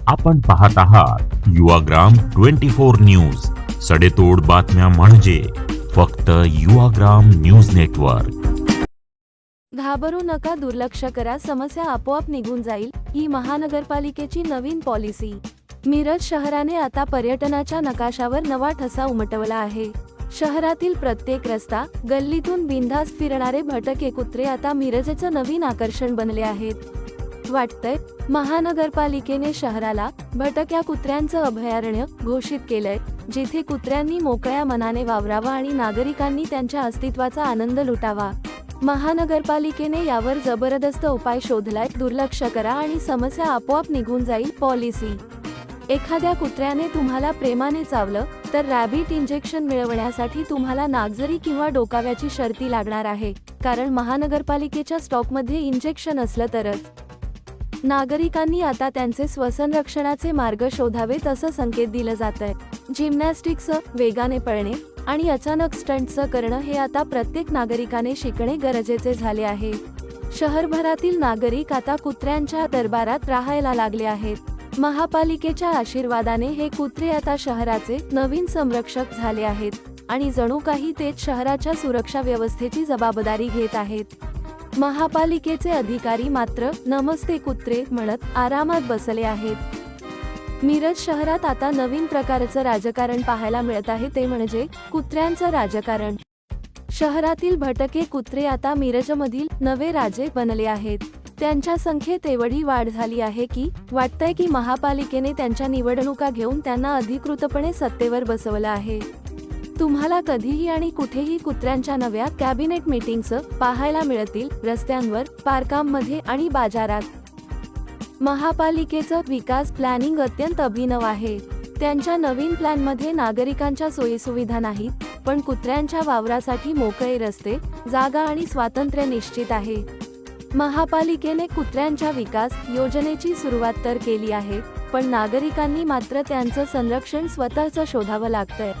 आपण पाहत आहात युवाग्राम 24 न्यूज. सडेतोड बातम्या म्हणजे फक्त युवाग्राम न्यूज नेटवर्क. घाबरू नका, दुर्लक्ष करा, समस्या आपोआप निघून जाईल, ही महानगरपालिकेची नवीन पॉलिसी. मिरज शहराने आता पर्यटनाच्या नकाशावर नवा ठसा उमटवला आहे. शहरातील प्रत्येक रस्ता, गल्लीतून बिनधास्त फिरणारे भटके कुत्रे आता मिरजचं नवीन आकर्षण बनले आहेत. वाटतंय महानगरपालिकेने शहराला भटक्या कुत्र्यांचं अभयारण्य घोषित केलंय, जिथे कुत्र्यांनी मोकळ्या मनाने वावरावं आणि नागरिकांनी त्यांच्या अस्तित्वाचा आनंद लुटावा. महानगरपालिकेने यावर जबरदस्त उपाय शोधलाय. दुर्लक्ष करा आणि समस्या आपोआप निघून जाईल पॉलिसी. एखाद्या कुत्र्याने तुम्हाला प्रेमाने चावलं तर रॅबिट इंजेक्शन मिळवण्यासाठी तुम्हाला नागझरी किंवा डोकाव्याची शर्ती लागणार आहे, कारण महानगरपालिकेच्या स्टॉकमध्ये इंजेक्शन असलं तरच. नागरिकांनी आता त्यांचे स्वसंरक्षणाचे मार्ग शोधावेत असं संकेत दिलं जातंय. जिम्नॅस्टिक्स, वेगाने पळणे आणि अचानक स्टंट्स करणं हे आता प्रत्येक नागरिकाने शिकणे गरजेचे झाले आहे. शहरभरातील नागरिक आता कुत्र्यांच्या दरबारात राहायला लागले आहेत. महापालिकेच्या आशीर्वादाने हे कुत्रे आता शहराचे नवीन संरक्षक झाले आहेत आणि जणू काही तेच शहराच्या सुरक्षा व्यवस्थेची जबाबदारी घेत आहेत. महापालिकेचे अधिकारी मात्र नमस्ते कुत्रे म्हणत आरामात बसले आहेत. मिरज शहरात आता नवीन प्रकारचं राजकारण पाहायला मिळत आहे, ते म्हणजे कुत्र्यांचं राजकारण. शहरातील भटके कुत्रे आता मिरजमधील नवे राजे बनले आहेत. त्यांच्या संख्येत एवढी वाढ झाली आहे की वाटतंय की महापालिकेने त्यांच्या निवडणुका घेऊन त्यांना अधिकृतपणे सत्तेवर बसवलं आहे. तुम्हाला कधीही आणि कुठेही कुत्र्यांच्या नव्या कॅबिनेट मीटिंग्स पाहायला मिळतील, रस्त्यांवर, पार्कांमध्ये आणि बाजारात. महापालिकेचं विकास प्लॅनिंग अत्यंत अभिनव आहे. त्यांच्या नवीन प्लॅनमध्ये नागरिकांच्या सोयीसुविधा नाहीत, पण कुत्र्यांच्या वावरासाठी मोकळे रस्ते, जागा आणि स्वातंत्र्य निश्चित आहे. महापालिकेने कुत्र्यांच्या विकास योजनेची सुरुवात तर केली आहे, पण नागरिकांनी मात्र त्यांचं संरक्षण स्वतःच शोधावं लागतंय.